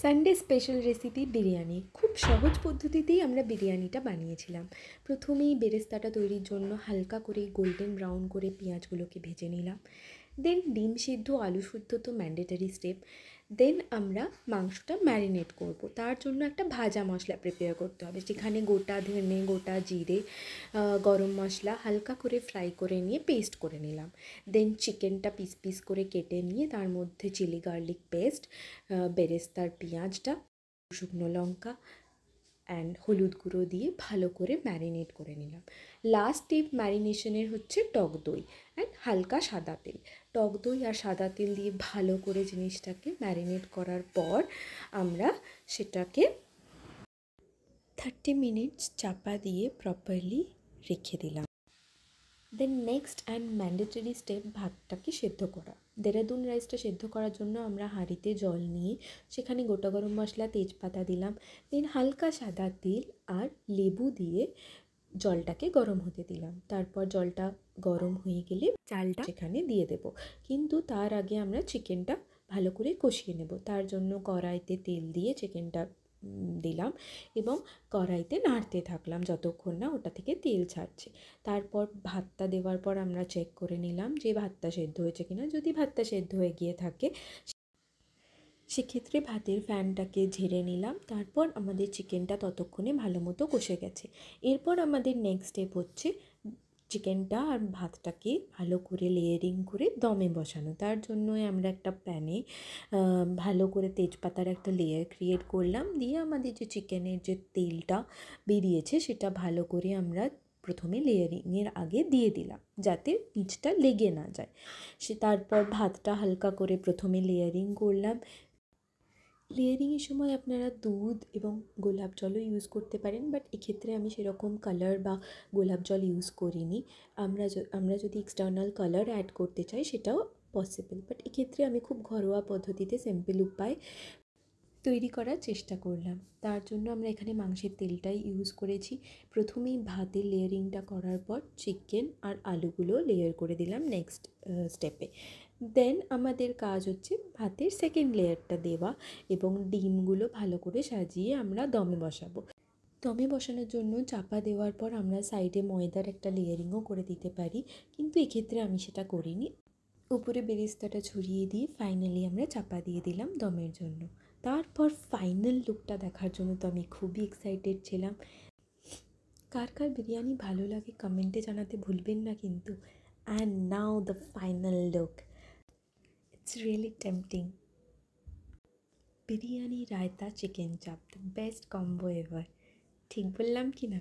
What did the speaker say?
Sunday special recipe biryani. খুব সহজ পদ্ধতিতেই আমরা বিরিয়ানিটা বানিয়েছিলাম। প্রথমেই বেরেস্তাটা তৈরির জন্য হালকা করে গোল্ডেন ব্রাউন করে পেঁয়াজগুলোকে ভেজে নিলাম। দেন ডিম সিদ্ধ, আলু সিদ্ধ তো ম্যান্ডেটারি স্টেপ। দেন আমরা মাংসটা ম্যারিনেট করব। তার জন্য একটা ভাজা মশলা প্রিপেয়ার করতে হবে, যেখানে গোটা ধনে, গোটা জিরে, গরম মশলা হালকা করে ফ্রাই করে নিয়ে পেস্ট করে নিলাম। দেন চিকেনটা পিস পিস করে কেটে নিয়ে তার মধ্যে চিলি গার্লিক পেস্ট, বেরেস্তার পেঁয়াজটা, শুকনো লঙ্কা অ্যান্ড হলুদ গুঁড়ো দিয়ে ভালো করে ম্যারিনেট করে নিলাম। লাস্ট টিপ ম্যারিনেশনের হচ্ছে টক দই অ্যান্ড হালকা সাদা তেল। টক দই আর সাদা তেল দিয়ে ভালো করে জিনিসটাকে ম্যারিনেট করার পর আমরা সেটাকে 30 মিনিটস চাপা দিয়ে প্রপারলি রেখে দিলাম। Then next and mandatory step, ভাতটাকে সেদ্ধ করা। দেরাদুন রাইসটা সেদ্ধ করার জন্য আমরা হাঁড়িতে জল নিয়ে সেখানে গোটা গরম মশলা, তেজপাতা দিলাম। দেন হালকা সাদা তেল আর লেবু দিয়ে জলটাকে গরম হতে দিলাম। তারপর জলটা গরম হয়ে গেলে চালটা সেখানে দিয়ে দেব। কিন্তু তার আগে আমরা চিকেনটা ভালো করে কষিয়ে নেব। তার জন্য কড়াইতে তেল দিয়ে চিকেনটা দিলাম এবং কড়াইতে নাড়তে থাকলাম যতক্ষণ না ওটা থেকে তেল ছাড়ছে। তারপর ভাতটা দেওয়ার পর আমরা চেক করে নিলাম যে ভাতটা সেদ্ধ হয়েছে কিনা। যদি ভাতটা সেদ্ধ হয়ে গিয়ে থাকে সেক্ষেত্রে ভাতের ফ্যানটাকে ঝেড়ে নিলাম। তারপর আমাদের চিকেনটা ততক্ষণে ভালো মতো কষে গেছে। এরপর আমাদের নেক্সট স্টেপ হচ্ছে চিকেনটা আর ভাতটাকে ভালো করে লেয়ারিং করে দমে বসানো। তার জন্যই আমরা একটা প্যানে ভালো করে তেজপাতার একটা লেয়ার ক্রিয়েট করলাম। দিয়ে আমাদের যে চিকেনের যে তেলটা বেরিয়েছে সেটা ভালো করে আমরা প্রথমে লেয়ারিংয়ের আগে দিয়ে দিলাম, যাতে নিচটা লেগে না যায়। তারপর ভাতটা হালকা করে প্রথমে লেয়ারিং করলাম। লেয়ারিংয়ের সময় আপনারা দুধ এবং গোলাপ জলও ইউজ করতে পারেন, বাট এক্ষেত্রে আমি সেরকম কালার বা গোলাপ জল ইউজ করিনি। আমরা যদি এক্সটার্নাল কালার অ্যাড করতে চাই সেটাও পসিবল, বাট এক্ষেত্রে আমি খুব ঘরোয়া পদ্ধতিতে সিম্পল উপায় তৈরি করার চেষ্টা করলাম। তার জন্য আমরা এখানে মাংসের তেলটাই ইউজ করেছি। প্রথমেই ভাতের লেয়ারিংটা করার পর চিকেন আর আলুগুলো লেয়ার করে দিলাম নেক্সট স্টেপে। দেন আমাদের কাজ হচ্ছে ভাতের সেকেন্ড লেয়ারটা দেওয়া এবং ডিমগুলো ভালো করে সাজিয়ে আমরা দমে বসাবো। দমে বসানোর জন্য চাপা দেওয়ার পর আমরা সাইডে ময়দার একটা লেয়ারিংও করে দিতে পারি, কিন্তু এক্ষেত্রে আমি সেটা করিনি। উপরে বেরেস্তাটা ছড়িয়ে দিয়ে ফাইনালি আমরা চাপা দিয়ে দিলাম দমের জন্য। তারপর ফাইনাল লুকটা দেখার জন্য তো আমি খুবই এক্সাইটেড ছিলাম। কার কার বিরিয়ানি ভালো লাগে কমেন্টে জানাতে ভুলবেন না কিন্তু। And now the final look, it's really tempting. Biryani, raita, chicken চাপ, দ্য বেস্ট কম্বো এভার। ঠিক বললাম কি না?